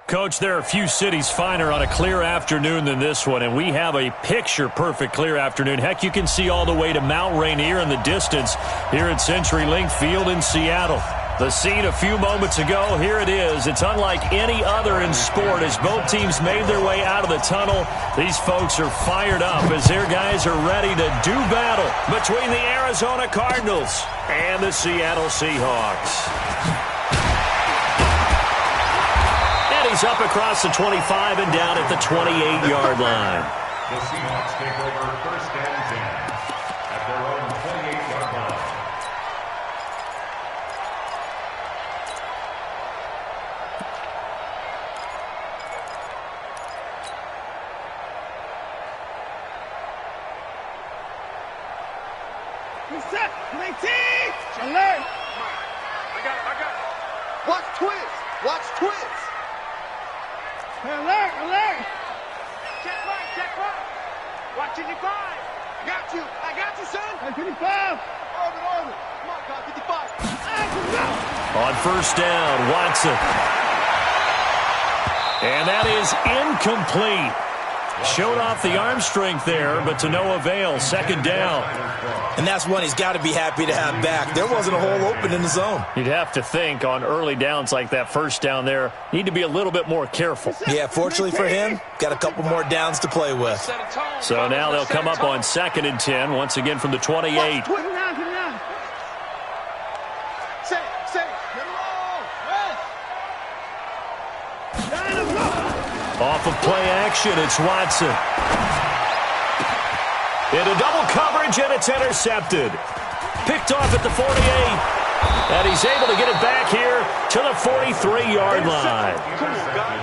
Coach, there are a few cities finer on a clear afternoon than this one, and we have a picture-perfect clear afternoon. Heck, you can see all the way to Mount Rainier in the distance here at CenturyLink Field in Seattle. The scene a few moments ago, here it is. It's unlike any other in sport. As both teams made their way out of the tunnel, these folks are fired up as their guys are ready to do battle between the Arizona Cardinals and the Seattle Seahawks. He's up across the 25 and down at the 28-yard line. The Seahawks take over first and 10 at their own 28-yard line. Reset! 19! Alert! I got it. Watch twins! Watch twins! Alert! Alert! Check right! Watch 55! I got you, son! 55! Orbit! Come on, God, 55! On first down, Watson. And that is incomplete. Showed off the arm strength there, but to no avail. Second down. And that's one he's got to be happy to have back. There wasn't a hole open in the zone. You'd have to think on early downs like that first down there, need to be a little bit more careful. Yeah, fortunately for him, got a couple more downs to play with. So now they'll come up on 2nd and 10, once again from the 28. Off of play action, it's Watson. Into double coverage, and it's intercepted. Picked off at the 48. And he's able to get it back here to the 43-yard line.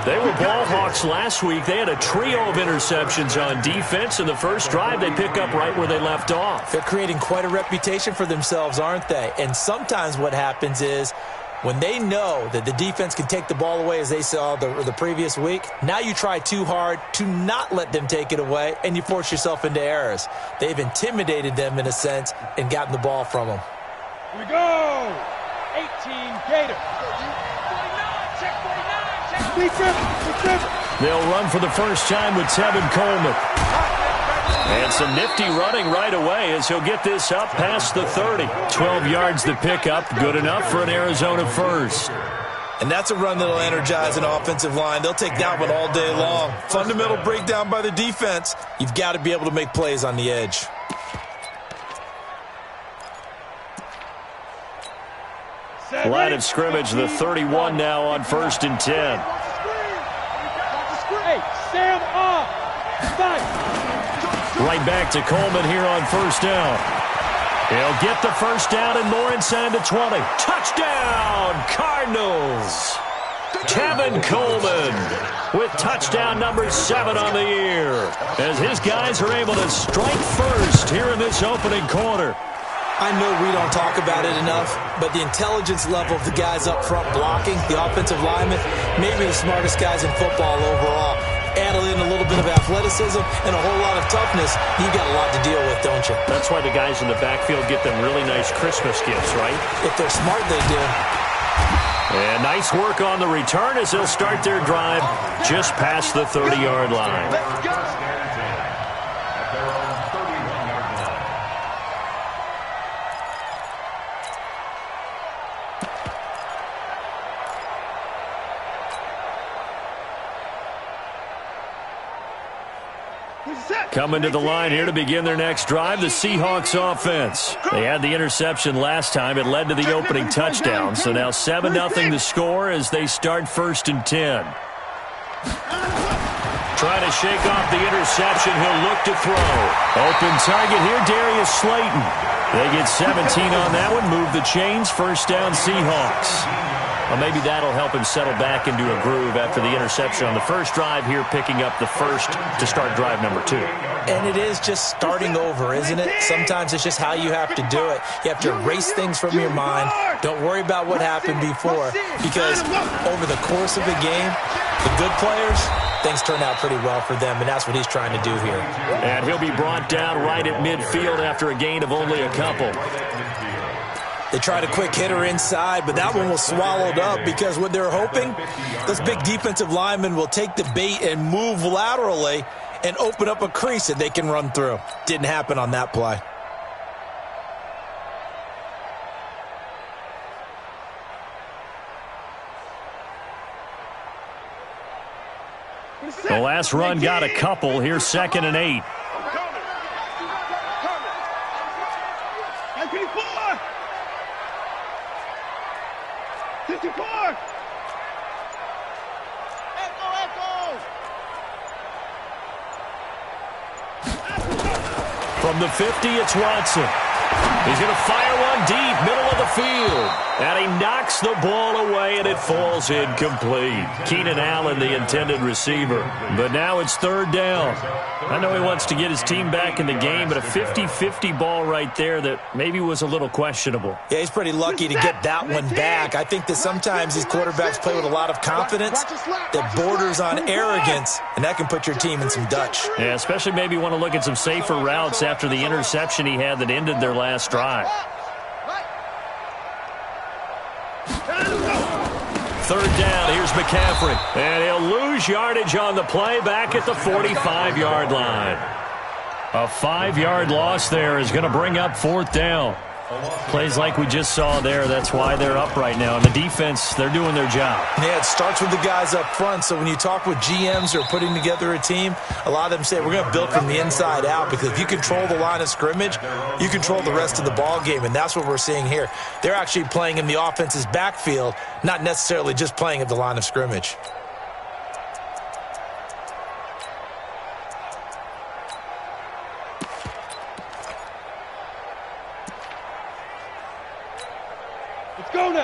They were ball hawks last week. They had a trio of interceptions on defense. In the first drive, they pick up right where they left off. They're creating quite a reputation for themselves, aren't they? And sometimes what happens is, when they know that the defense can take the ball away, as they saw the previous week, now you try too hard to not let them take it away, and you force yourself into errors. They've intimidated them, in a sense, and gotten the ball from them. Here we go! 18 Gator. 49, check 49. They'll run for the first time with Tevin Coleman. And some nifty running right away as he'll get this up past the 30. 12 yards to pick up, good enough for an Arizona first. And that's a run that'll energize an offensive line. They'll take that one all day long. Fundamental breakdown by the defense. You've got to be able to make plays on the edge. Line of scrimmage, the 31 now on 1st and 10. Hey, Sam off! Right back to Coleman here on first down. He'll get the first down and more inside the 20. Touchdown, Cardinals! Tevin Coleman with touchdown number 7 on the year as his guys are able to strike first here in this opening quarter. I know we don't talk about it enough, but the intelligence level of the guys up front blocking, the offensive linemen, maybe the smartest guys in football overall. Add in a little bit of athleticism and a whole lot of toughness, you've got a lot to deal with, don't you? That's why the guys in the backfield get them really nice Christmas gifts, right? If they're smart, they do. And nice work on the return as they'll start their drive just past the 30-yard line. Let's go! At their own 31-yard line. Coming to the line here to begin their next drive, the Seahawks offense. They had the interception last time. It led to the opening touchdown. So now 7-0 the score as they start 1st and 10. Trying to shake off the interception. He'll look to throw. Open target here, Darius Slayton. They get 17 on that one. Move the chains. First down, Seahawks. Well, maybe that'll help him settle back into a groove after the interception on the first drive here, picking up the first to start drive number 2. And it is just starting over, isn't it? Sometimes it's just how you have to do it. You have to erase things from your mind. Don't worry about what happened before, because over the course of the game, the good players, things turn out pretty well for them, and that's what he's trying to do here. And he'll be brought down right at midfield after a gain of only a couple. They tried a quick hitter inside, but that one was swallowed up because what they're hoping, those big defensive linemen will take the bait and move laterally and open up a crease that they can run through. Didn't happen on that play. The last run got a couple. Here's 2nd and 8. 54! From the 50, it's Watson. He's going to fire one deep, middle of the field. And he knocks the ball away, and it falls incomplete. Keenan Allen, the intended receiver. But now it's 3rd down. I know he wants to get his team back in the game, but a 50-50 ball right there that maybe was a little questionable. Yeah, he's pretty lucky to get that one back. I think that sometimes these quarterbacks play with a lot of confidence that borders on arrogance, and that can put your team in some Dutch. Yeah, especially maybe want to look at some safer routes after the interception he had that ended their last drive. 3rd down, here's McCaffrey. And he'll lose yardage on the play back at the 45-yard line. A 5-yard loss there is going to bring up 4th down. Plays like we just saw there, that's why they're up right now. And the defense, they're doing their job. Yeah, it starts with the guys up front. So when you talk with GMs who are putting together a team, a lot of them say we're going to build from the inside out, because if you control the line of scrimmage, you control the rest of the ball game, and that's what we're seeing here. They're actually playing in the offense's backfield, not necessarily just playing at the line of scrimmage.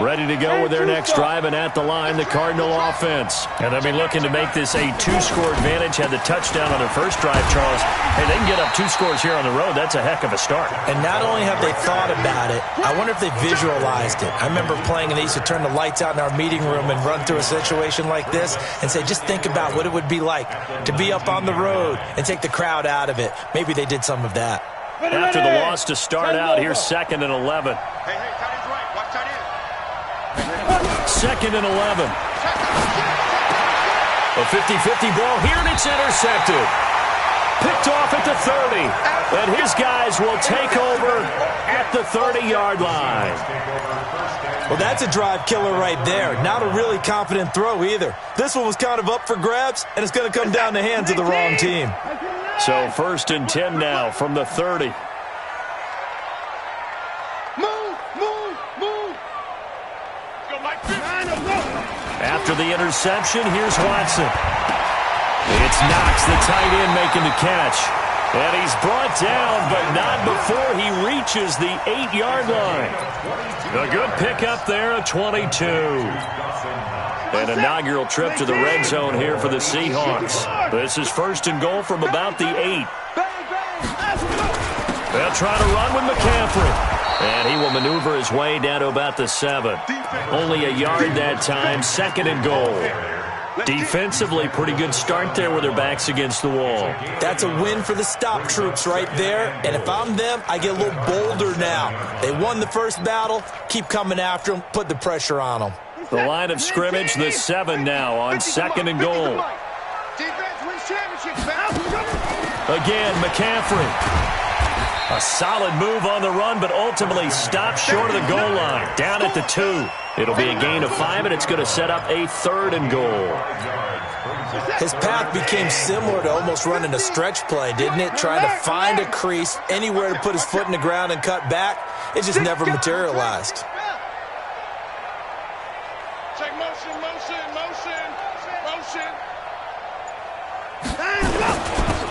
Ready to go with their next drive, and at the line, the Cardinal offense. And they'll be looking to make this a 2-score advantage. Had the touchdown on their first drive, Charles. Hey, they can get up 2 scores here on the road. That's a heck of a start. And not only have they thought about it, I wonder if they visualized it. I remember playing, and they used to turn the lights out in our meeting room and run through a situation like this and say, just think about what it would be like to be up on the road and take the crowd out of it. Maybe they did some of that. After the loss to start out, here's 2nd and 11. 2nd and 11. A 50-50 ball here, and it's intercepted. Picked off at the 30. And his guys will take over at the 30-yard line. Well, that's a drive killer right there. Not a really confident throw either. This one was kind of up for grabs, and it's going to come down the hands of the wrong team. So 1st and 10 now from the 30. After the interception, here's Watson. It's Knox, the tight end, making the catch. And he's brought down, but not before he reaches the 8-yard line. A good pickup there, a 22. An inaugural trip to the red zone here for the Seahawks. This is 1st and goal from about the 8. They'll try to run with McCaffrey. And he will maneuver his way down to about the 7. Only a yard that time, 2nd and goal. Defensively, pretty good start there with their backs against the wall. That's a win for the stop troops right there. And if I'm them, I get a little bolder now. They won the first battle. Keep coming after them. Put the pressure on them. The line of scrimmage, the 7 now on 2nd and goal. Again, McCaffrey. A solid move on the run, but ultimately stopped short of the goal line. Down at the 2. It'll be a gain of 5, and it's going to set up a 3rd and goal. His path became similar to almost running a stretch play, didn't it? Trying to find a crease, anywhere to put his foot in the ground and cut back. It just never materialized. Check motion.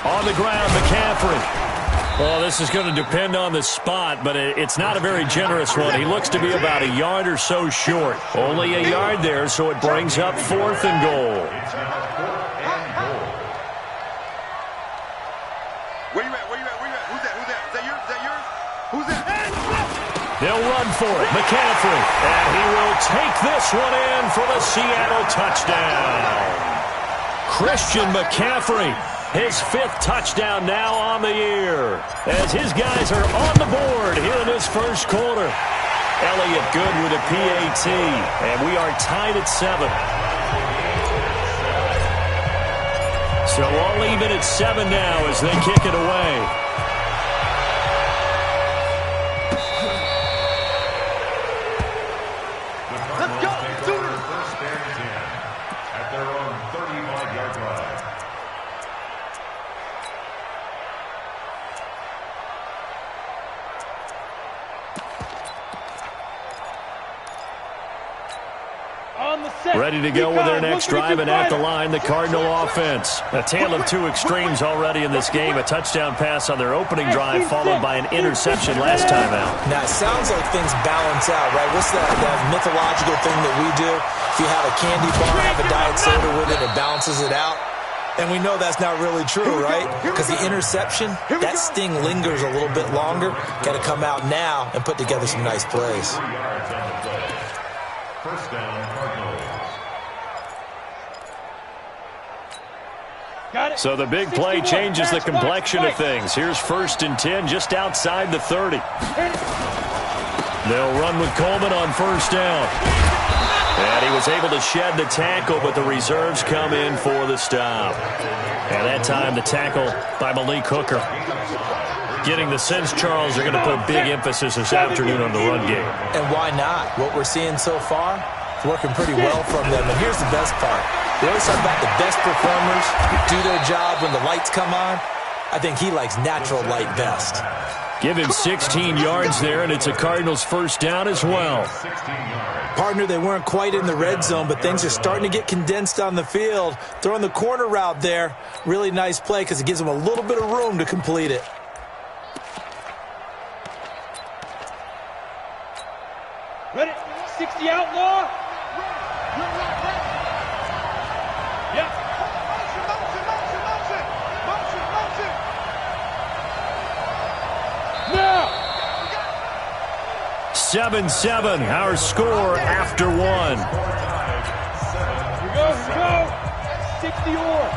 On the ground, McCaffrey. Well, this is going to depend on the spot, but it's not a very generous one. He looks to be about a yard or so short. Only a yard there, so it brings up 4th and goal. Where you at? Who's that? Is that yours? Who's that? They'll run for it. McCaffrey. And he will take this one in for the Seattle touchdown. Christian McCaffrey. His 5th touchdown now on the year, as his guys are on the board here in this first quarter. Elliott good with a PAT, and we are tied at 7. So all even at 7 now as they kick it away. Let's go. First and 10 at their own 35-yard line. Ready to go with their next drive, and at the line, the Cardinal offense. A tale of two extremes already in this game. A touchdown pass on their opening drive, followed by an interception last time out. Now, it sounds like things balance out, right? What's that mythological thing that we do? If you have a candy bar, have a diet soda with it, it balances it out. And we know that's not really true, right? Because the interception, that sting lingers a little bit longer. Got to come out now and put together some nice plays. 3 yards on the play. First down, Cardinals. So the big play changes the complexion of things. Here's 1st and 10 just outside the 30. They'll run with Coleman on 1st down. And he was able to shed the tackle, but the reserves come in for the stop. And that time the tackle by Malik Hooker. Getting the sense, Charles, they're going to put big emphasis this afternoon on the run game. And why not? What we're seeing so far is working pretty well from them. And here's the best part. We always talk about the best performers do their job when the lights come on. I think he likes natural light best. Give him 16 yards there, and it's a Cardinals 1st down as well. Partner, they weren't quite in the red zone, but things are starting to get condensed on the field. Throwing the corner route there, really nice play because it gives them a little bit of room to complete it. Ready? 60 outlaw. Yeah. Motion. Now. 7-7, our score after 1. Here we go. 60 or.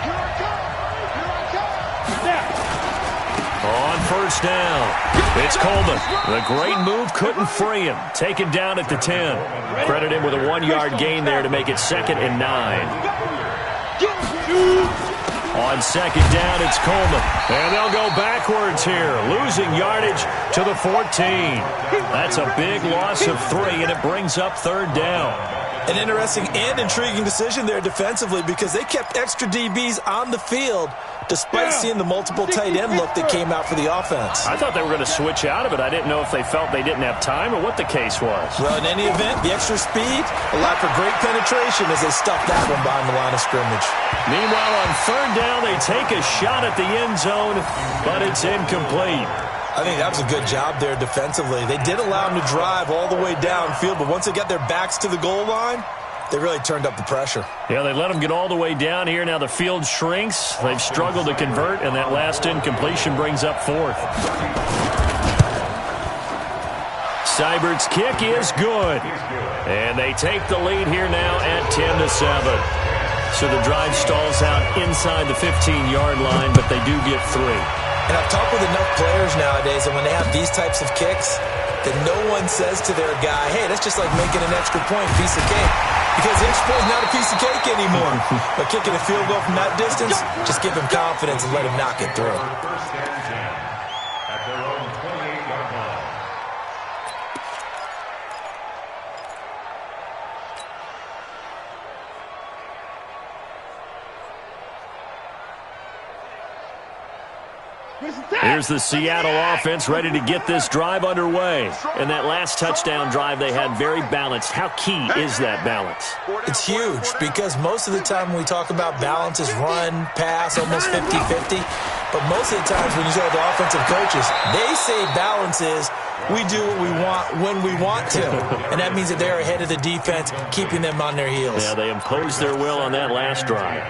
Here I come. Now. On 1st down, it's Coleman. The great move couldn't free him. Taken down at the 10. Credit him with a 1-yard gain there to make it 2nd and 9. On 2nd down, it's Coleman. And they'll go backwards here, losing yardage to the 14. That's a big loss of 3, and it brings up 3rd down. An interesting and intriguing decision there defensively because they kept extra DBs on the field despite seeing the multiple tight end look that came out for the offense. I thought they were going to switch out of it. I didn't know if they felt they didn't have time or what the case was. Well, in any event, the extra speed allowed for great penetration as they stuffed that one behind the line of scrimmage. Meanwhile, on 3rd down, they take a shot at the end zone, but it's incomplete. I think that was a good job there defensively. They did allow them to drive all the way downfield, but once they got their backs to the goal line, they really turned up the pressure. Yeah, they let them get all the way down here. Now the field shrinks. They've struggled to convert, and that last incompletion brings up 4th. Seibert's kick is good. And they take the lead here now at 10-7. So the drive stalls out inside the 15-yard line, but they do get 3. And I've talked with enough players nowadays, and when they have these types of kicks, that no one says to their guy, hey, that's just like making an extra point, piece of cake. Because the extra point is not a piece of cake anymore. But kicking a field goal from that distance, just give him confidence and let him knock it through. 1st and 10 at their own 28-yard line. Here's the Seattle offense ready to get this drive underway. And that last touchdown drive they had very balanced. How key is that balance? It's huge because most of the time when we talk about balance is run, pass, almost 50-50. But most of the times when you talk to offensive coaches, they say balance is we do what we want when we want to. And that means that they're ahead of the defense, keeping them on their heels. Yeah, they imposed their will on that last drive.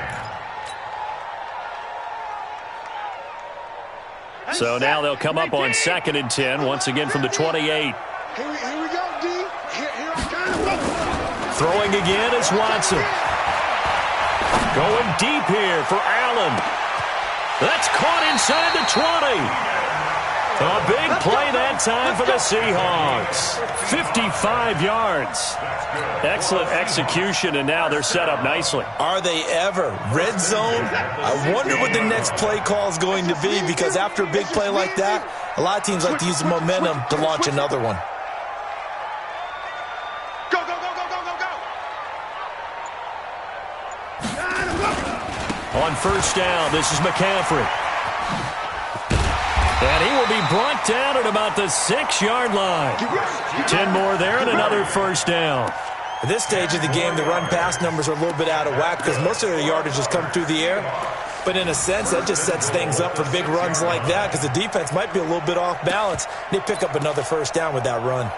So now they'll come up on 2nd and 10, once again from the 28. Here we go, D. Here I come. Throwing again is Watson. Going deep here for Allen. That's caught inside the 20. A big play that time for the Seahawks. 55 yards. Excellent execution, and now they're set up nicely. Are they ever? Red zone? I wonder what the next play call is going to be, because after a big play like that, a lot of teams like to use the momentum to launch another one. Go, go, go, go, go, go, go. On first down, this is McCaffrey. And he will be brought down at about the 6-yard line. 10 more there and another first down. At this stage of the game, the run-pass numbers are a little bit out of whack because most of their yardage has come through the air. But in a sense, that just sets things up for big runs like that because the defense might be a little bit off balance. They pick up another first down with that run.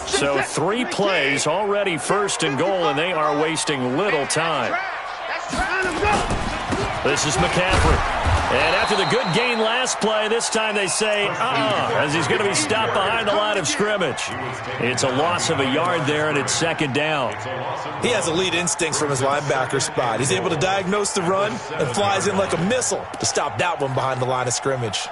So 3 plays, already first and goal, and they are wasting little time. This is McCaffrey. And after the good gain last play, this time they say, as he's going to be stopped behind the line of scrimmage. It's a loss of a yard there, and it's second down. He has elite instincts from his linebacker spot. He's able to diagnose the run and flies in like a missile to stop that one behind the line of scrimmage.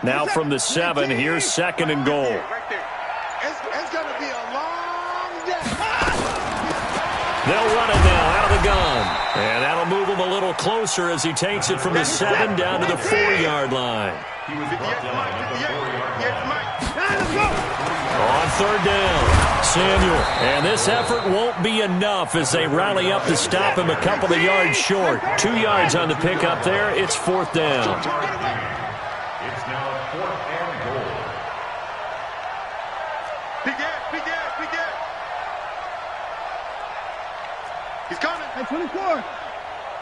Now from the 7, here's second and goal. It's going to be a long day. They'll run it now out of the gun. And that'll move him a little closer as he takes it from the 7 down to the 4-yard line. On third down, Samuel. And this effort won't be enough as they rally up to stop him a couple of yards short. 2 yards on the pickup there. It's fourth down. It's now 4th and goal. Big air. He's coming. Hey, 24.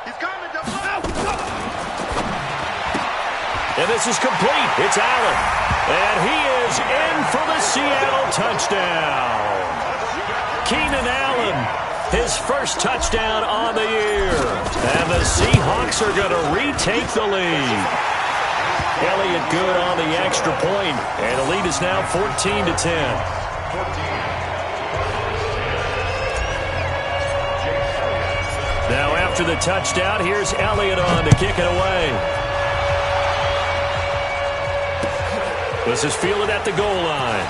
He's coming. And this is complete. It's Allen. And he is in for the Seattle touchdown. Keenan Allen, his first touchdown on the year. And the Seahawks are going to retake the lead. Elliott good on the extra point, and the lead is now 14-10. Now after the touchdown, here's Elliott on to kick it away. This is fielded at the goal line.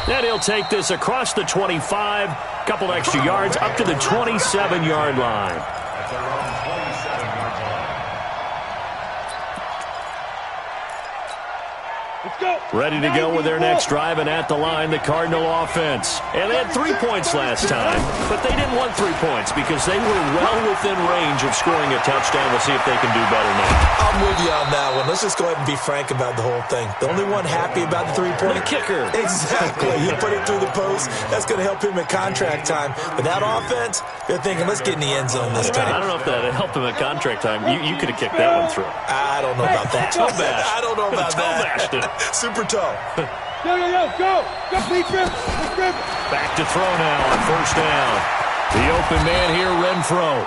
Then he'll take this across the 25, couple extra yards up to the 27-yard line. Ready to go with their next drive, and at the line, the Cardinal offense. And they had 3 points last time, but they didn't want 3 points because they were well within range of scoring a touchdown. We'll see if they can do better now. I'm with you on that one. Let's just go ahead and be frank about the whole thing. The only one happy about the 3-point kicker. Exactly. He put it through the post. That's going to help him in contract time. But that offense, they're thinking, let's get in the end zone this time. I don't know if that helped him at contract time. You could have kicked that one through. I don't know about that. Toe bash. I don't know about Toe that. bashed it. Super toe. Go. Big grip. Back to throw now on first down. The open man here, Renfro.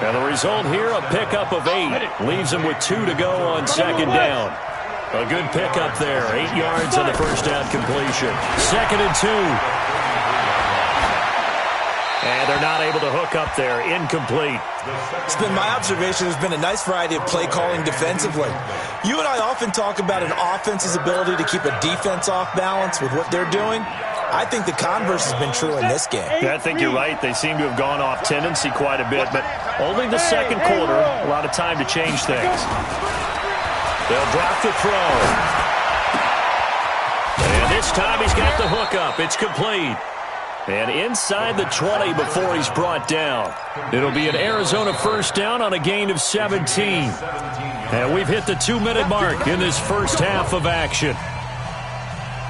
And the result here, a pickup of 8. Leaves him with 2 to go on second down. A good pickup there. 8 yards on the first down completion. Second and 2. And they're not able to hook up there. Incomplete. It's been my observation there's been a nice variety of play calling defensively. You and I often talk about an offense's ability to keep a defense off balance with what they're doing. I think the converse has been true in this game. Yeah, I think you're right. They seem to have gone off tendency quite a bit, but only the second quarter, a lot of time to change things. They'll drop the throw. And this time he's got the hookup. It's complete. And inside the 20 before he's brought down. It'll be an Arizona first down on a gain of 17. And we've hit the 2-minute mark in this first half of action.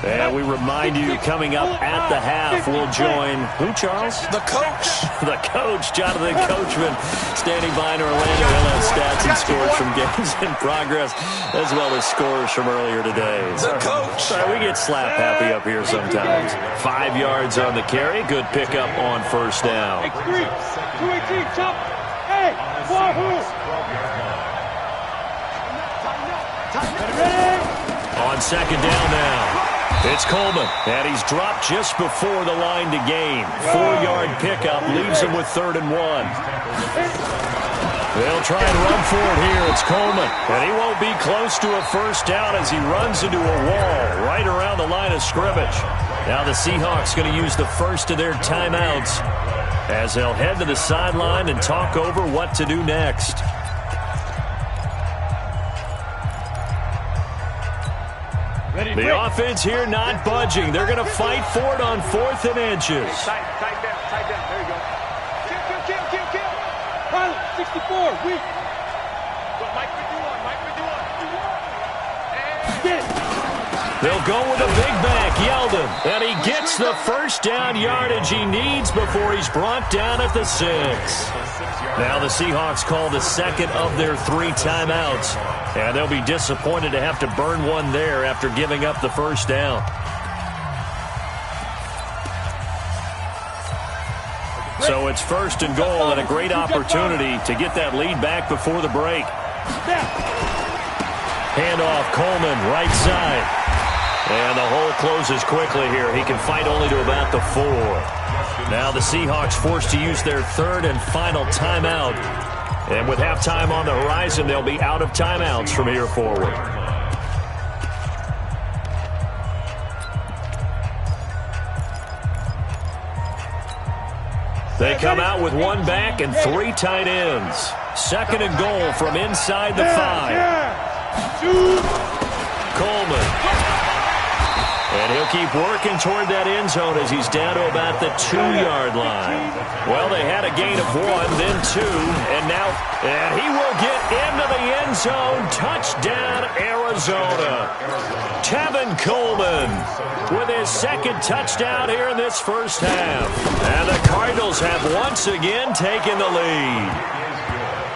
And we remind you, coming up at the half, we'll join who, Charles? The coach. The coach, Jonathan Coachman, standing by in Orlando. He'll have stats and scores from games in progress, as well as scores from earlier today. The coach. We get slap happy up here sometimes. 5 yards on the carry. Good pickup on first down. 218, chop. Hey, 4 who? On second down now. It's Coleman, and he's dropped just before the line to gain. 4-yard pickup leaves him with 3rd and 1. They'll try and run for it here. It's Coleman, and he won't be close to a first down as he runs into a wall right around the line of scrimmage. Now the Seahawks going to use the first of their timeouts as they'll head to the sideline and talk over what to do next. The offense here not budging. They're going to fight for it on 4th and inches. Tight down. There you go. Kill. Pilot, 64, weak. Mike with you on. Get it. They'll go with a big back, Yeldon. And he gets the first down yardage he needs before he's brought down at the 6. Now the Seahawks call the second of their 3 timeouts. And they'll be disappointed to have to burn one there after giving up the first down. So it's 1st and goal and a great opportunity to get that lead back before the break. Handoff, Coleman, right side. And the hole closes quickly here. He can fight only to about the 4. Now the Seahawks forced to use their 3rd and final timeout. And with halftime on the horizon, they'll be out of timeouts from here forward. They come out with 1 back and 3 tight ends. 2nd and goal from inside the 5. Coleman. And he'll keep working toward that end zone as he's down to about the 2-yard line. Well, they had a gain of 1, then 2, and he will get into the end zone. Touchdown, Arizona. Tevin Coleman with his 2nd touchdown here in this first half. And the Cardinals have once again taken the lead.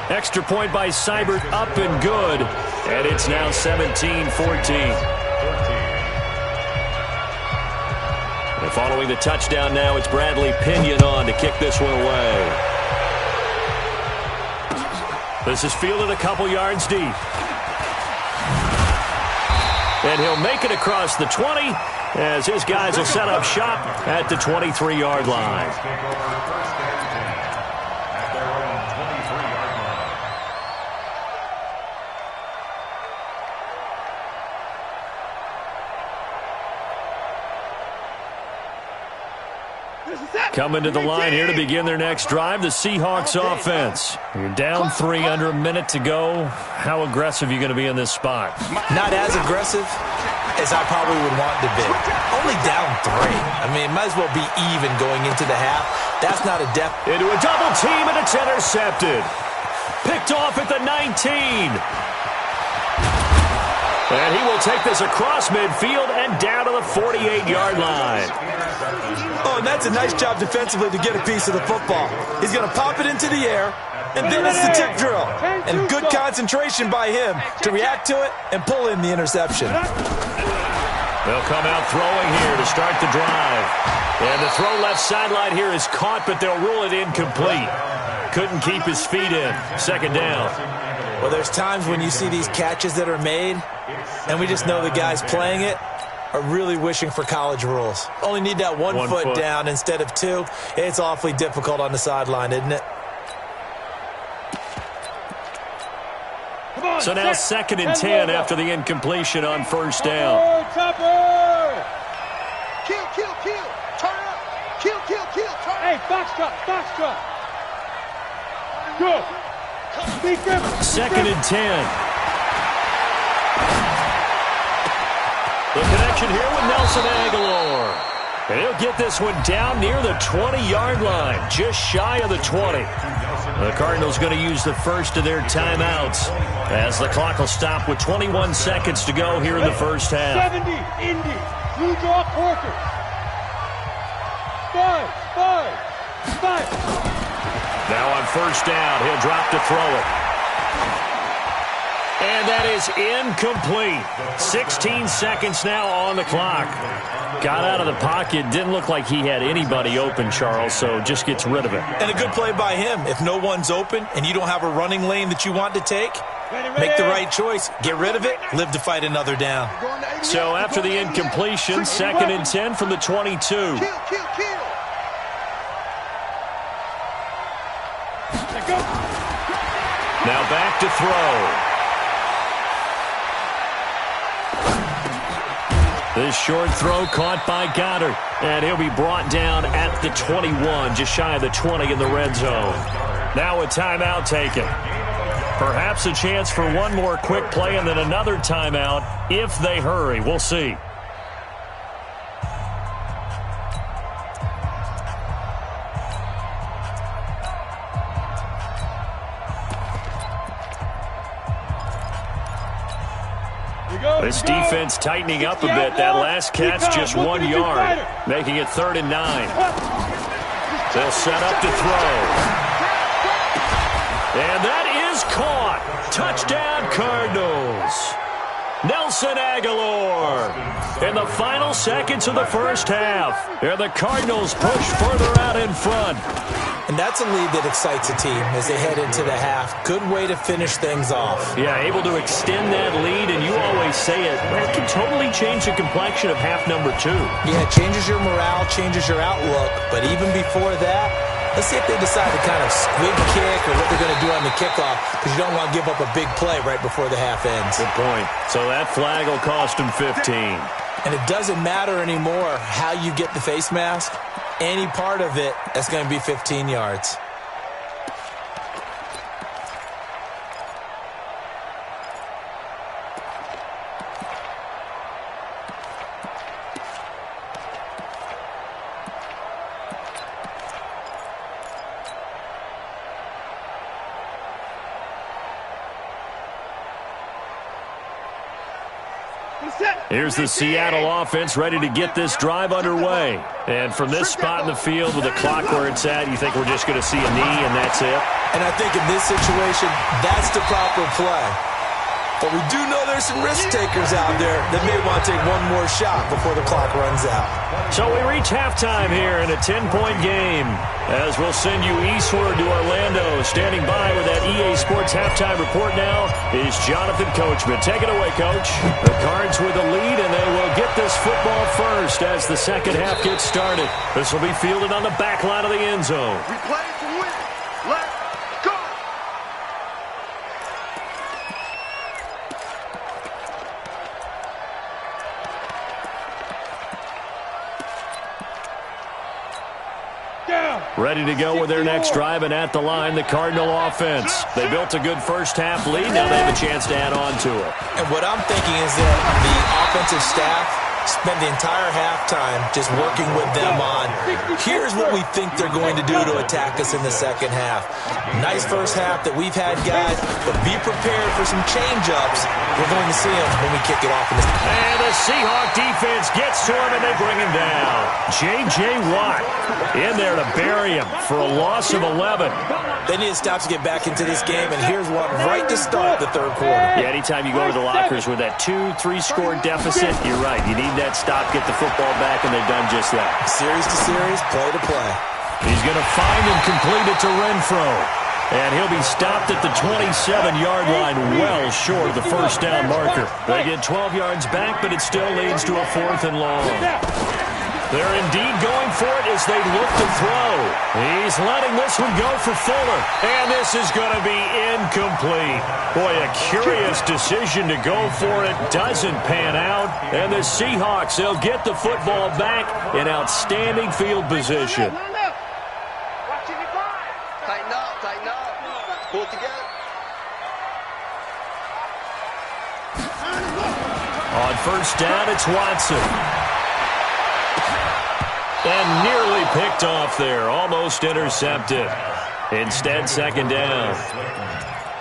Extra point by Seibert up and good, and it's now 17-14. Following the touchdown now, it's Bradley Pinion on to kick this one away. This is fielded a couple yards deep. And he'll make it across the 20 as his guys will set up shop at the 23-yard line. Coming to the line here to begin their next drive, the Seahawks offense. You're down 3 under a minute to go. How aggressive are you going to be in this spot? Not as aggressive as I probably would want to be. Only down 3. I mean, it might as well be even going into the half. That's not a depth. Into a double team, and it's intercepted. Picked off at the 19. And he will take this across midfield and down to the 48-yard line. Oh, and that's a nice job defensively to get a piece of the football. He's going to pop it into the air, and then it's the tip drill. And good concentration by him to react to it and pull in the interception. They'll come out throwing here to start the drive. And the throw left sideline here is caught, but they'll rule it incomplete. Couldn't keep his feet in. 2nd down. Well, there's times when you see these catches that are made, and we just know the guys playing it are really wishing for college rules. Only need that one foot down instead of 2. It's awfully difficult on the sideline, isn't it? So now 2nd and 10 after the incompletion on first down. Kill. Turn up. Kill. Turn. Hey, foxtrot. Good. 2nd and 10. The connection here with Nelson Aguilar. And he'll get this one down near the 20-yard line, just shy of the 20. The Cardinals going to use the first of their timeouts as the clock will stop with 21 seconds to go here in the first half. 70, Indy. Blue draw quarter. 5. Now on first down, he'll drop to throw it. And that is incomplete. 16 seconds now on the clock. Got out of the pocket. Didn't look like he had anybody open, Charles, so just gets rid of it. And a good play by him. If no one's open and you don't have a running lane that you want to take, make the right choice. Get rid of it. Live to fight another down. So after the incompletion, 2nd and 10 from the 22. Kill. Now back to throw. This short throw caught by Goddard, and he'll be brought down at the 21, just shy of the 20 in the red zone. Now a timeout taken. Perhaps a chance for one more quick play and then another timeout if they hurry. We'll see. This defense tightening up a bit. That last catch just 1 yard, making it 3rd and 9. They'll set up to throw. And that is caught. Touchdown, Cardinals. Nelson Aguilar in the final seconds of the first half. And the Cardinals push further out in front. And that's a lead that excites a team as they head into the half. Good way to finish things off. Yeah, able to extend that lead, and you always say it, that can totally change the complexion of half number 2. Yeah, it changes your morale, changes your outlook. But even before that, let's see if they decide to kind of squib kick or what they're going to do on the kickoff, because you don't want to give up a big play right before the half ends. Good point. So that flag will cost them 15. And it doesn't matter anymore how you get the face mask. Any part of it, that's going to be 15 yards. Here's the Seattle offense ready to get this drive underway. And from this spot in the field with the clock where it's at, you think we're just going to see a knee and that's it? And I think in this situation, that's the proper play. But we do know there's some risk takers out there that may want to take one more shot before the clock runs out. So we reach halftime here in a 10-point game as we'll send you eastward to Orlando. Standing by with that EA Sports halftime report now is Jonathan Coachman. Take it away, Coach. The Cards with a lead, and they will get this football first as the second half gets started. This will be fielded on the back line of the end zone. We play to win. Let's go. Ready to go with their next drive, and at the line, the Cardinal offense. They built a good first-half lead. Now they have a chance to add on to it. And what I'm thinking is that the offensive staff spend the entire halftime just working with them on, here's what we think they're going to do to attack us in the second half. Nice first half that we've had, guys, but be prepared for some change-ups. We're going to see them when we kick it off in this. And the Seahawk defense gets to him, and they bring him down. J.J. Watt in there to bury him for a loss of 11. They need to stop to get back into this game, and here's one right to start the third quarter. Yeah, anytime you go to the lockers with that 2-3 score deficit, you're right. You need that stop, get the football back, and they've done just that. Series to series, play to play. He's going to find and complete it to Renfro. And he'll be stopped at the 27-yard line, well short of the first down marker. They get 12 yards back, but it still leads to a 4th and long. They're indeed going for it as they look to throw. He's letting this one go for Fuller. And this is going to be incomplete. Boy, a curious decision to go for it. Doesn't pan out. And the Seahawks, they'll get the football back in outstanding field position. Tighten up. Pull it together. On first down, it's Watson. And nearly picked off there. Almost intercepted. Instead, second down.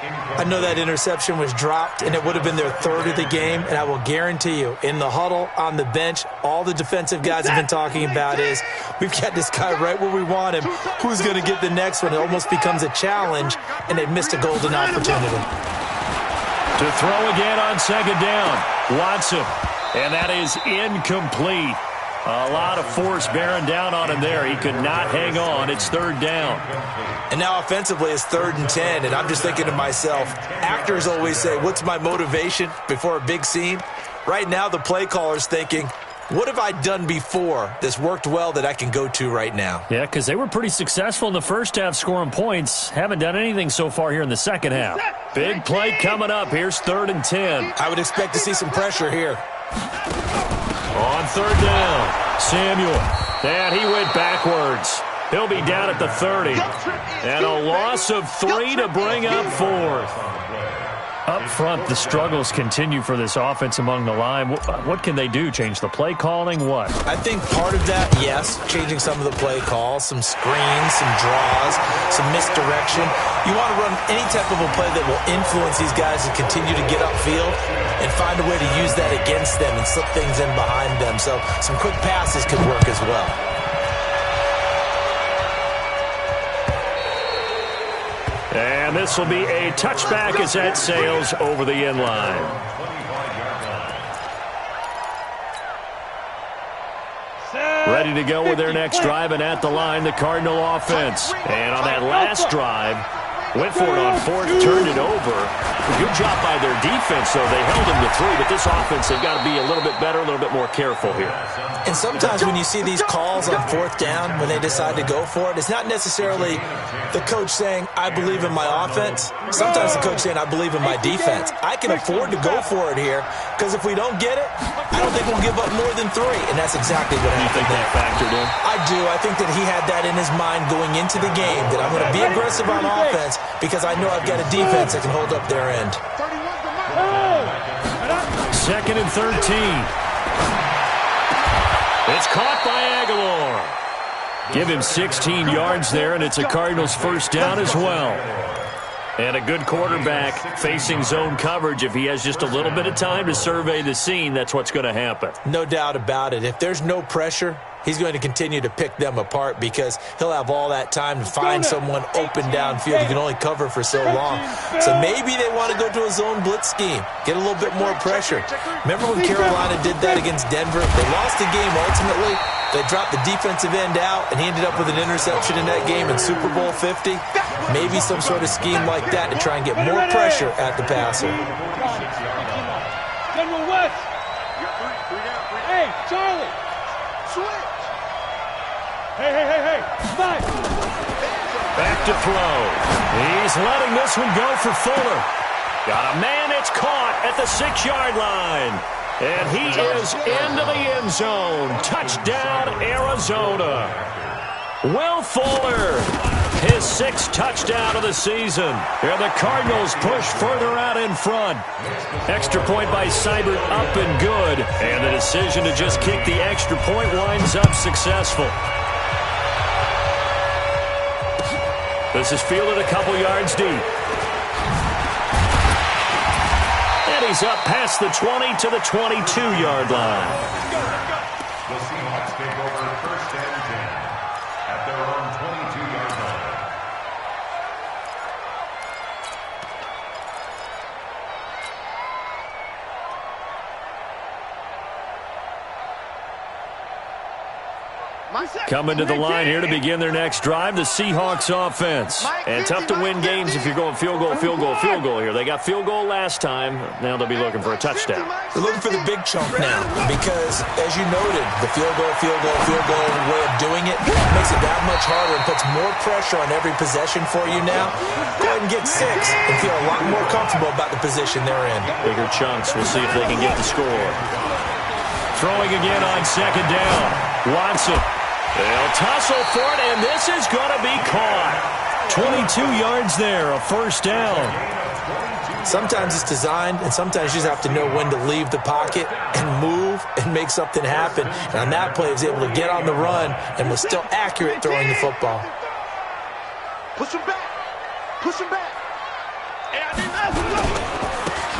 I know that interception was dropped, and it would have been their third of the game, and I will guarantee you, in the huddle, on the bench, all the defensive guys have been talking about is, we've got this guy right where we want him. Who's going to get the next one? It almost becomes a challenge, and they missed a golden opportunity. To throw again on second down. Watson, and that is incomplete. A lot of force bearing down on him there. He could not hang on. It's third down. And now offensively it's 3rd and 10, and I'm just thinking to myself, actors always say, what's my motivation before a big scene? Right now the play caller's thinking, what have I done before that's worked well that I can go to right now? Yeah, because they were pretty successful in the first half scoring points. Haven't done anything so far here in the second half. Big play coming up. Here's 3rd and 10. I would expect to see some pressure here. On third down, Samuel. And he went backwards. He'll be down at the 30. And a loss of 3 to bring up 4th. Up front, the struggles continue for this offense among the line. What can they do? Change the play calling? What? I think part of that, yes, changing some of the play calls, some screens, some draws, some misdirection. You want to run any type of a play that will influence these guys to continue to get upfield and find a way to use that against them and slip things in behind them. So some quick passes could work as well. And this will be a touchback as that sails over the end line. Ready to go with their next drive, and at the line, the Cardinal offense. And on that last drive, went for it on 4th, turned it over. Good job by their defense, though. They held them to 3, but this offense, they've got to be a little bit better, a little bit more careful here. And sometimes when you see these calls on 4th down, when they decide to go for it, it's not necessarily the coach saying, I believe in my offense. Sometimes the coach saying, I believe in my defense. I can afford to go for it here, because if we don't get it, I don't think we'll give up more than 3. And that's exactly what happened. You think that factored in? I do. I think that he had that in his mind going into the game, that I'm going to be aggressive on offense because I know I've got a defense that can hold up their end. 2nd and 13. It's caught by Aguilar. Give him 16 yards there, and it's a Cardinals first down as well. And a good quarterback facing zone coverage. If he has just a little bit of time to survey the scene, that's what's going to happen. No doubt about it. If there's no pressure, he's going to continue to pick them apart because he'll have all that time to find someone open downfield. He can only cover for so long. So maybe they want to go to a zone blitz scheme, get a little bit more pressure. Remember when Carolina did that against Denver? They lost the game ultimately. They dropped the defensive end out, and he ended up with an interception in that game in Super Bowl 50. Maybe some sort of scheme like that to try and get more pressure at the passer. General West. Hey, Charlie. Switch. Hey. Nice. Back to throw. He's letting this one go for Fuller. Got a man, it's caught at the 6-yard line. And he is into the end zone. Touchdown, Arizona. Will Fuller, his 6th touchdown of the season. And the Cardinals push further out in front. Extra point by Seibert, up and good. And the decision to just kick the extra point winds up successful. This is fielded a couple yards deep. And he's up past the 20 to the 22-yard line. The Seahawks take over 1st and 10 at their own 22-yard line. Coming to the line here to begin their next drive, the Seahawks offense. And tough to win games if you're going field goal here. They got field goal last time. Now they'll be looking for a touchdown. They're looking for the big chunk now because, as you noted, the field goal way of doing it makes it that much harder and puts more pressure on every possession for you now. Go ahead and get 6 and feel a lot more comfortable about the position they're in. Bigger chunks. We'll see if they can get the score. Throwing again on second down. Watson. They'll tussle for it, and this is going to be caught. 22 yards there, a first down. Sometimes it's designed, and sometimes you just have to know when to leave the pocket and move and make something happen. And on that play, he was able to get on the run and was still accurate throwing the football. Push him back.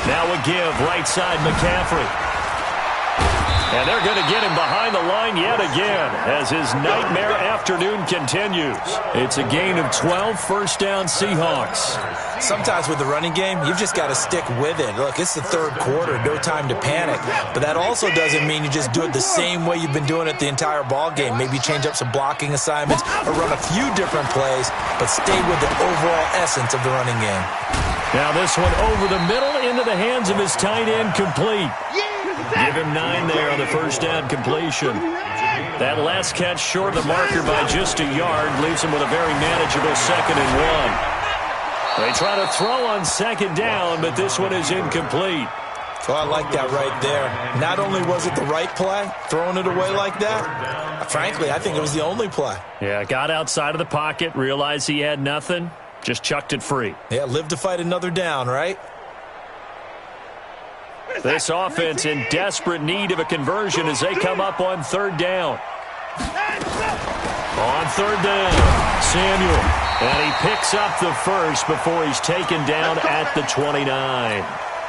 Now a give, right side McCaffrey. And they're going to get him behind the line yet again as his nightmare afternoon continues. It's a gain of 12, first down Seahawks. Sometimes with the running game, you've just got to stick with it. Look, it's the third quarter, no time to panic. But that also doesn't mean you just do it the same way you've been doing it the entire ball game. Maybe change up some blocking assignments or run a few different plays, but stay with the overall essence of the running game. Now this one over the middle into the hands of his tight end, complete. Give him 9 there on the first down completion. That last catch short of the marker by just a yard leaves him with a very manageable 2nd and 1. They try to throw on 2nd down, but this one is incomplete. So I like that right there. Not only was it the right play, throwing it away like that, frankly, I think it was the only play. Yeah, got outside of the pocket, realized he had nothing, just chucked it free. Yeah, live to fight another down, right? This offense in desperate need of a conversion as they come up on 3rd down. On 3rd down, Samuel. And he picks up the first before he's taken down at the 29.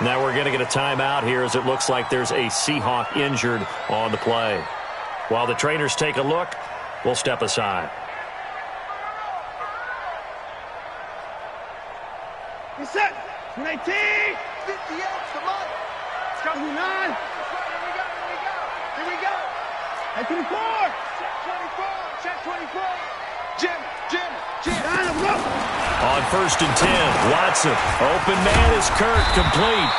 Now we're going to get a timeout here as it looks like there's a Seahawk injured on the play. While the trainers take a look, we'll step aside. You're set. 19. 58. Come on. 29. Here we go. At 24. Check 24. Check 24. Jim. On 1st and 10, Watson. Open man is Kirk, complete.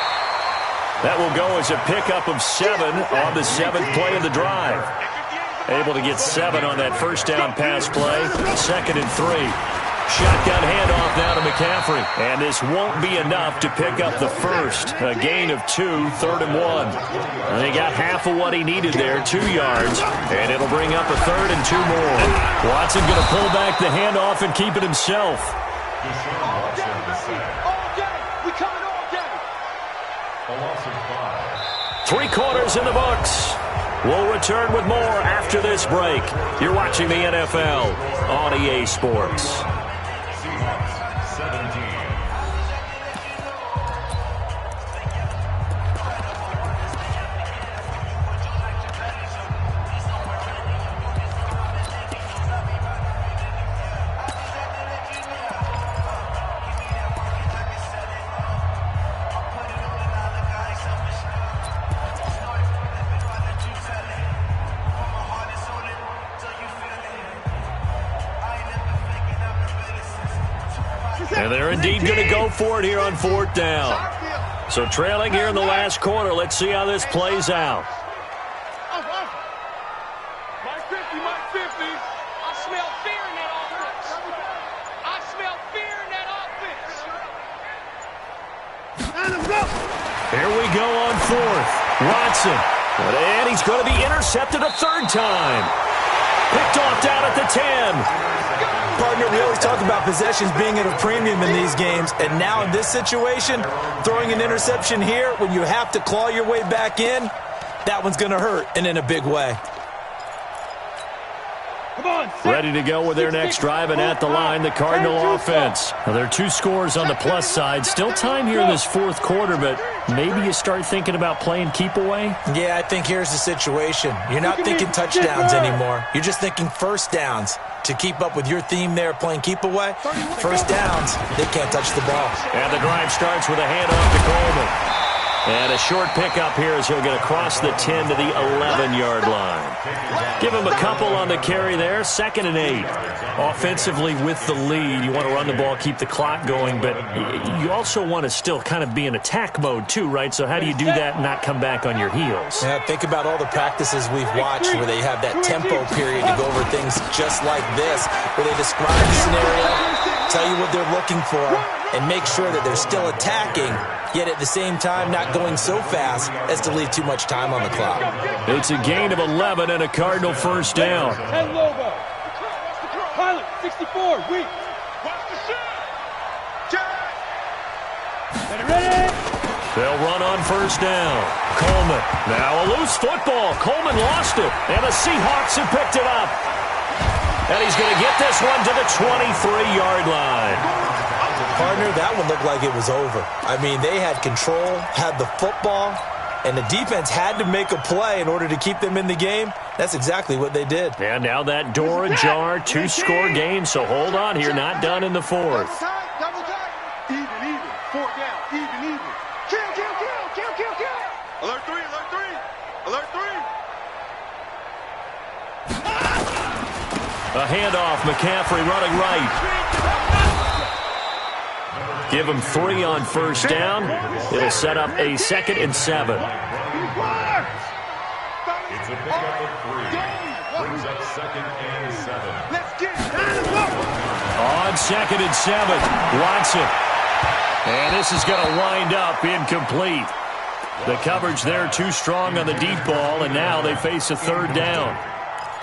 That will go as a pickup of 7 on the 7th play of the drive. Able to get 7 on that first down pass play. 2nd and 3. Shotgun handoff now to McCaffrey. And this won't be enough to pick up the first. A gain of 2, 3rd and 1. And he got half of what he needed there, 2 yards. And it'll bring up a 3rd and 2 more. Watson going to pull back the handoff and keep it himself. All day. We coming all day. A loss of 5. 3 quarters in the books. We'll return with more after this break. You're watching the NFL on EA Sports. Seahawks 17. And they're indeed going to go for it here on 4th down. So trailing here in the last quarter. Let's see how this plays out. Mike 50. I smell fear in that offense. I smell fear in that offense. Here we go on 4th. Watson. And he's going to be intercepted a 3rd time. Picked off down at the 10. Partner, we always talk about possessions being at a premium in these games, and now in this situation, throwing an interception here when you have to claw your way back in, that one's going to hurt, and in a big way. Ready to go with their next drive, and at the line, the Cardinal offense. Now, there are 2 scores on the plus side. Still time here in this 4th quarter, but maybe you start thinking about playing keep away? Yeah, I think here's the situation. You're not thinking touchdowns anymore. You're just thinking first downs. To keep up with your theme there, playing keep away, first downs, they can't touch the ball. And the drive starts with a handoff to Coleman. And a short pickup here as he'll get across the 10 to the 11-yard line. Give him a couple on the carry there, 2nd and 8. Offensively with the lead, you want to run the ball, keep the clock going, but you also want to still kind of be in attack mode too, right? So how do you do that and not come back on your heels? Yeah, think about all the practices we've watched where they have that tempo period to go over things just like this, where they describe the scenario, tell you what they're looking for, and make sure that they're still attacking, yet at the same time not going so fast as to leave too much time on the clock. It's a gain of 11 and a Cardinal first down. And Lobo. Pilot, 64, weak. Watch the shot. Jack. Ready? They'll run on first down. Coleman. Now a loose football. Coleman lost it, and the Seahawks have picked it up. And he's going to get this one to the 23-yard line. Partner, that one looked like it was over. I mean, they had control, had the football, and the defense had to make a play in order to keep them in the game. That's exactly what they did. And now that door ajar, 2-score game, so hold on here, not done in the fourth. Double time. Even. 4 down. Even. Kill. Alert 3. A handoff, McCaffrey running right. Give him 3 on first down. It'll set up a 2nd and 7. It's a pickup of 3. Brings up 2nd and 7. Let's get it. On 2nd and 7, Watson. And this is going to wind up incomplete. The coverage there too strong on the deep ball, and now they face a 3rd down.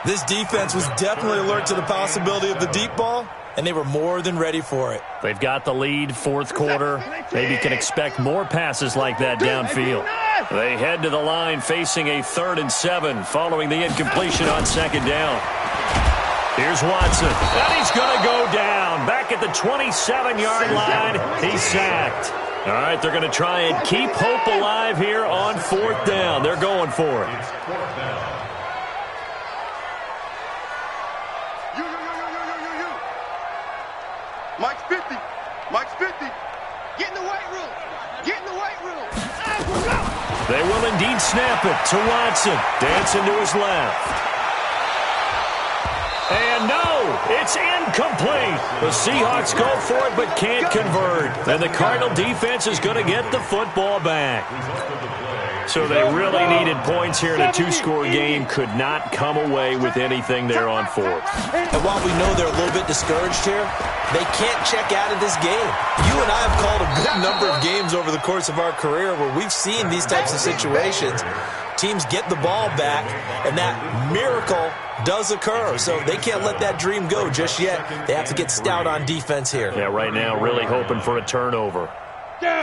This defense was definitely alert to the possibility of the deep ball, and they were more than ready for it. They've got the lead, fourth quarter. Maybe can expect more passes like that downfield. They head to the line facing a 3rd and 7 following the incompletion on 2nd down. Here's Watson, and he's going to go down. Back at the 27-yard line, he's sacked. All right, they're going to try and keep hope alive here on 4th down. They're going for it. It's 4th down. Mike's 50. Get in the weight room. They will indeed snap it to Watson. Dancing to his left. And no, it's incomplete. The Seahawks go for it but can't convert. And the Cardinal defense is going to get the football back. So they really needed points here in a 2-score game. Could not come away with anything there on 4th. And while we know they're a little bit discouraged here, they can't check out of this game. You and I have called a good number of games over the course of our career where we've seen these types of situations. Teams get the ball back, and that miracle does occur. So they can't let that dream go just yet. They have to get stout on defense here. Yeah, right now really hoping for a turnover.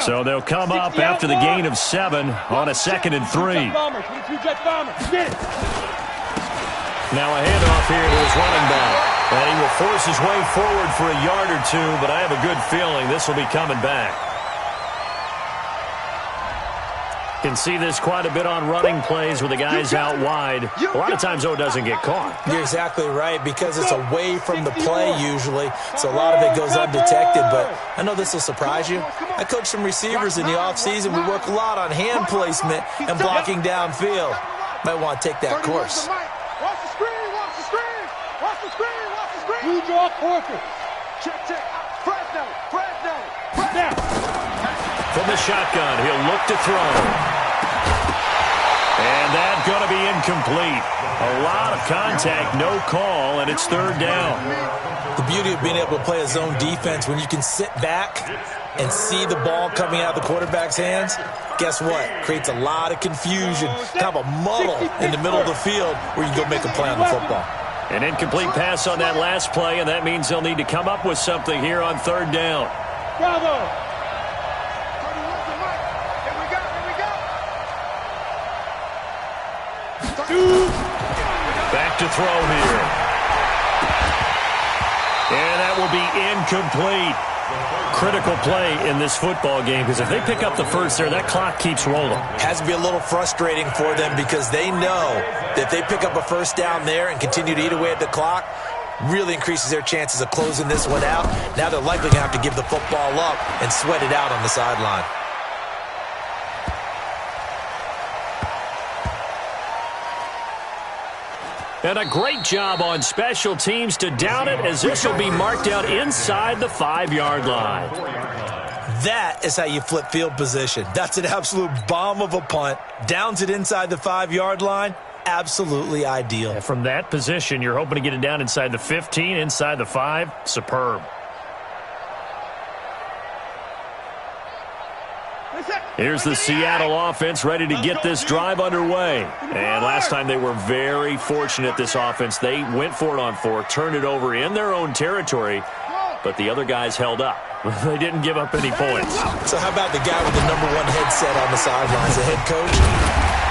So they'll come up after the gain of 7 on a 2nd and 3. Now a handoff here to his running back. And he will force his way forward for a yard or 2, but I have a good feeling this will be coming back. Can see this quite a bit on running plays with the guys out wide. A lot of times, though, it doesn't get caught. You're exactly right, because it's away from the play usually, so a lot of it goes undetected. But I know this will surprise you. I coach some receivers in the offseason. We work a lot on hand placement and blocking downfield. Might want to take that course. Watch the screen. You draw quarter. Check. Fresno. From the shotgun, he'll look to throw. And that's going to be incomplete. A lot of contact, no call, and it's 3rd down. The beauty of being able to play a zone defense, when you can sit back and see the ball coming out of the quarterback's hands, guess what? Creates a lot of confusion, kind of a muddle in the middle of the field where you can go make a play on the football. An incomplete pass on that last play, and that means they'll need to come up with something here on 3rd down. Bravo! Back to throw here. And that will be incomplete. Critical play in this football game, because if they pick up the first there, that clock keeps rolling. Has to be a little frustrating for them, because they know that if they pick up a first down there and continue to eat away at the clock, really increases their chances of closing this one out. Now they're likely going to have to give the football up and sweat it out on the sideline. And a great job on special teams to down it, as this will be marked out inside the 5-yard line. That is how you flip field position. That's an absolute bomb of a punt. Downs it inside the 5-yard line. Absolutely ideal. And from that position, you're hoping to get it down inside the 15, inside the 5. Superb. Here's the Seattle offense ready to get this drive underway. And last time they were very fortunate, this offense. They went for it on 4, turned it over in their own territory, but the other guys held up. They didn't give up any points. So how about the guy with the #1 headset on the sidelines, the head coach?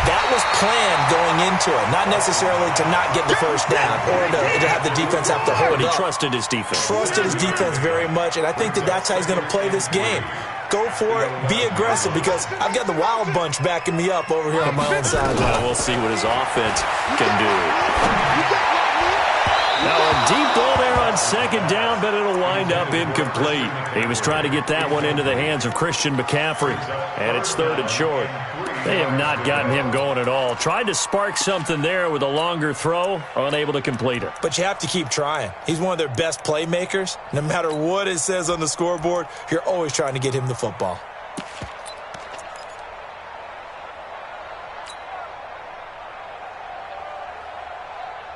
That was planned going into it, not necessarily to not get the first down or to have the defense have to hold But he up. trusted his defense. Trusted his defense very much, and I think that's how he's going to play this game. Go for it. Be aggressive, because I've got the Wild Bunch backing me up over here on my own sideline. Well, we'll see what his offense can do. Now a deep ball there on second down, but it'll wind up incomplete. He was trying to get that one into the hands of Christian McCaffrey, and it's third and short. They have not gotten him going at all. Tried to spark something there with a longer throw, unable to complete it. But you have to keep trying. He's one of their best playmakers. No matter what it says on the scoreboard, you're always trying to get him the football.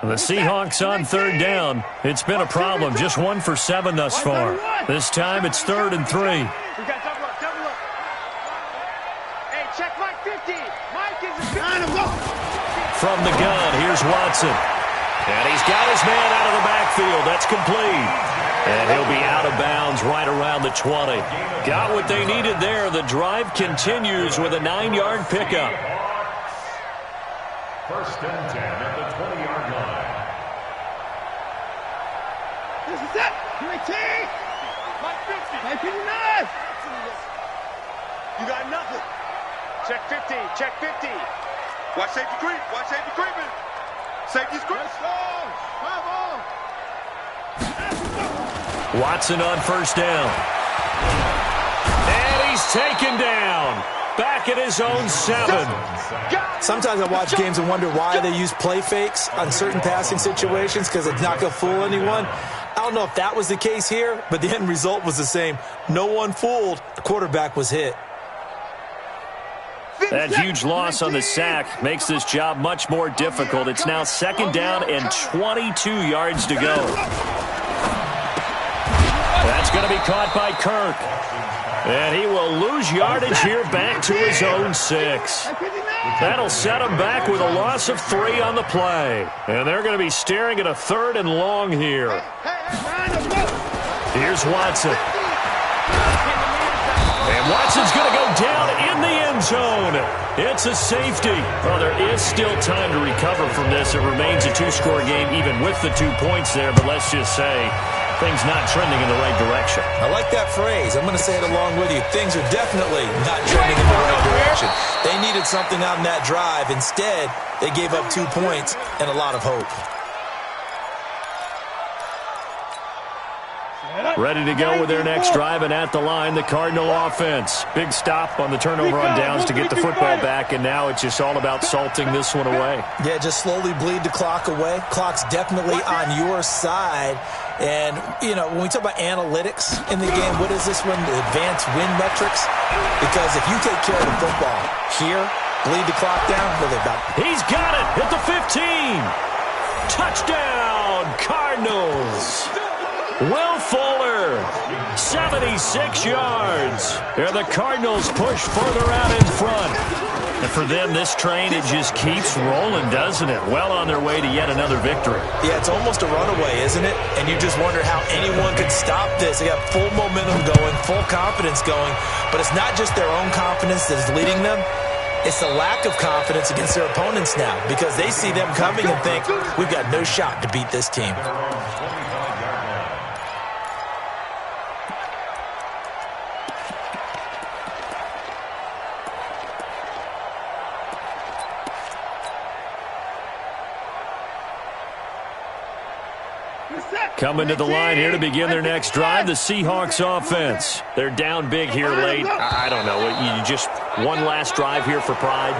The Seahawks on third down. It's been a problem. Just 1 for 7 thus far. This time it's 3rd and 3. We got double up, double up. Hey, check Mike 50. Mike is From the gun, here's Watson. And he's got his man out of the backfield. That's complete. And he'll be out of bounds right around the 20. Got what they needed there. The drive continues with a 9-yard pickup. 1st and 10 at the 20-yard line. This is it. Mike 50. Mike 59. You got nothing. Check 50. Check 50. Watch safety creep. Watch safety creeping. Safety's creep. Come on. Watson on first down. And he's taken down. Back at his own 7. Sometimes I watch games and wonder why they use play fakes on certain passing situations, because it's not going to fool anyone. I don't know if that was the case here, but the end result was the same. No one fooled. The quarterback was hit. That huge loss on the sack makes this job much more difficult. It's now 2nd down and 22 yards to go. That's going to be caught by Kirk. And he will lose yardage here back to his own 6. That'll set him back with a loss of 3 on the play. And they're going to be staring at a 3rd and long here. Here's Watson. And Watson's going to go down in the end zone. It's a safety. Well, there is still time to recover from this. It remains a 2-score game even with the 2 points there. But let's just say things not trending in the right direction. I like that phrase. I'm going to say it along with you. Things are definitely not trending in the right direction. They needed something on that drive. Instead, they gave up 2 points and a lot of hope. Ready to go with their next drive, and at the line, the Cardinal offense. Big stop on the turnover on downs to get the football back, and now it's just all about salting this one away. Yeah, just slowly bleed the clock away. Clock's definitely on your side. And, you know, when we talk about analytics in the game, what is this one? The advanced win metrics? Because if you take care of the football here, bleed the clock down, what are they about? He's got it at the 15. Touchdown, Cardinals. Will Fuller, 76 yards. There the Cardinals push further out in front. And for them, this train, it just keeps rolling, doesn't it? Well on their way to yet another victory. Yeah, it's almost a runaway, isn't it? And you just wonder how anyone could stop this. They got full momentum going, full confidence going. But it's not just their own confidence that is leading them. It's the lack of confidence against their opponents now, because they see them coming and think, we've got no shot to beat this team. Coming to the line here to begin their next drive, the Seahawks offense. They're down big here late. I don't know. You just one last drive here for pride?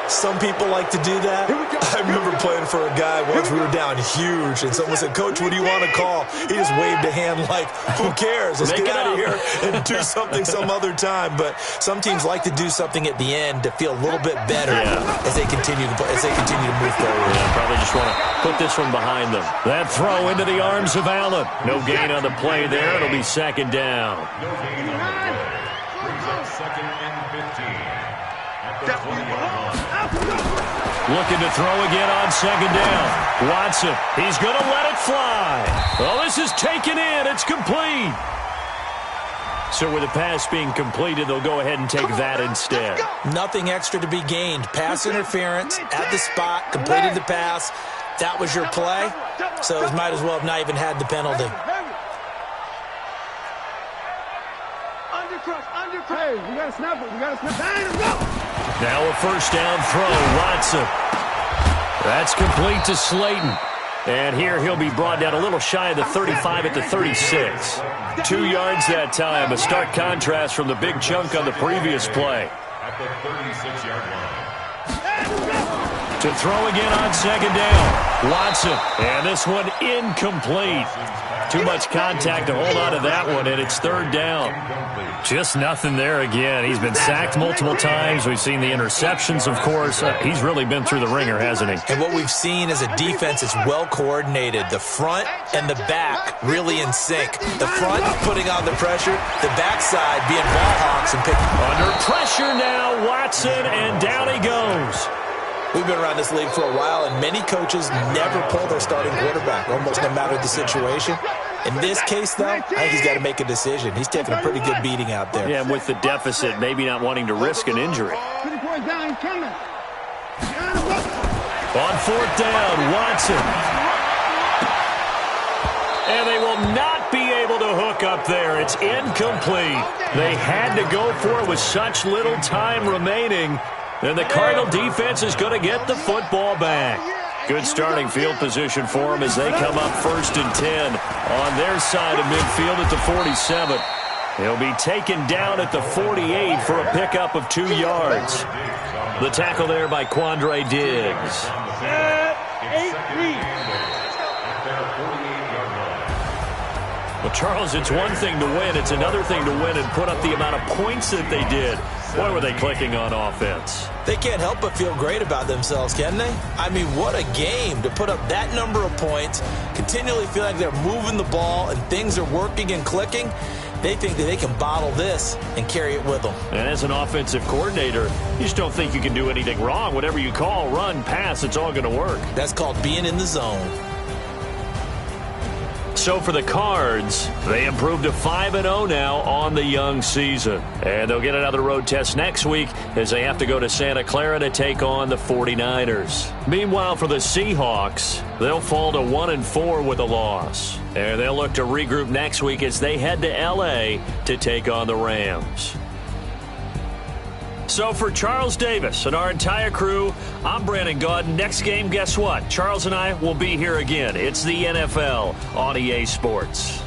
Some people like to do that. I remember playing for a guy once. We were down huge, and someone said, Coach, what do you want to call? He just waved a hand like, who cares? Let's get out of here and do something some other time. But some teams like to do something at the end to feel a little bit better as they continue to move forward. Yeah, probably just want to put this one behind them. That throw into the arms of Allen. No gain on the play there. It'll be 2nd down. No gain on the play. Brings up 2nd and 15 at the 20-yard line. Looking to throw again on 2nd down. Watson, he's going to let it fly. Well, this is taken in. It's complete. So with the pass being completed, they'll go ahead and take that instead. Nothing extra to be gained. Pass interference at the spot, completed the pass. That was your play, so it might as well have not even had the penalty. Hey, we got to snap it. We got to snap it. Now a first down throw, Watson. That's complete to Slayton. And here he'll be brought down a little shy of the 35 at the 36. 2 yards that time, a stark contrast from the big chunk on the previous play. At the 36-yard line. To throw again on second down, Watson. And this one incomplete. Too much contact to hold on to that one, and it's third down. Just nothing there again. He's been sacked multiple times. We've seen the interceptions, of course. He's really been through the ringer, hasn't he? And what we've seen is a defense that's well coordinated. The front and the back really in sync. The front putting on the pressure, the backside being ball hawks and picking. Under pressure now, Watson, and down he goes. We've been around this league for a while, and many coaches never pull their starting quarterback, almost no matter the situation. In this case, though, I think he's got to make a decision. He's taking a pretty good beating out there. Yeah, with the deficit, maybe not wanting to risk an injury. On fourth down, Watson. And they will not be able to hook up there. It's incomplete. They had to go for it with such little time remaining. And the Cardinal defense is going to get the football back. Good starting field position for them as they come up 1st and 10 on their side of midfield at the 47. He'll be taken down at the 48 for a pickup of 2 yards. The tackle there by Quandre Diggs. Well, Charles, it's one thing to win. It's another thing to win and put up the amount of points that they did. Boy, were they clicking on offense. They can't help but feel great about themselves, can they? I mean, what a game to put up that number of points, continually feel like they're moving the ball and things are working and clicking. They think that they can bottle this and carry it with them. And as an offensive coordinator, you just don't think you can do anything wrong. Whatever you call, run, pass, it's all going to work. That's called being in the zone. So for the Cards, they improved to 5-0 now on the young season. And they'll get another road test next week as they have to go to Santa Clara to take on the 49ers. Meanwhile, for the Seahawks, they'll fall to 1-4 with a loss. And they'll look to regroup next week as they head to L.A. to take on the Rams. So for Charles Davis and our entire crew, I'm Brandon Gaudin. Next game, guess what? Charles and I will be here again. It's the NFL on EA Sports.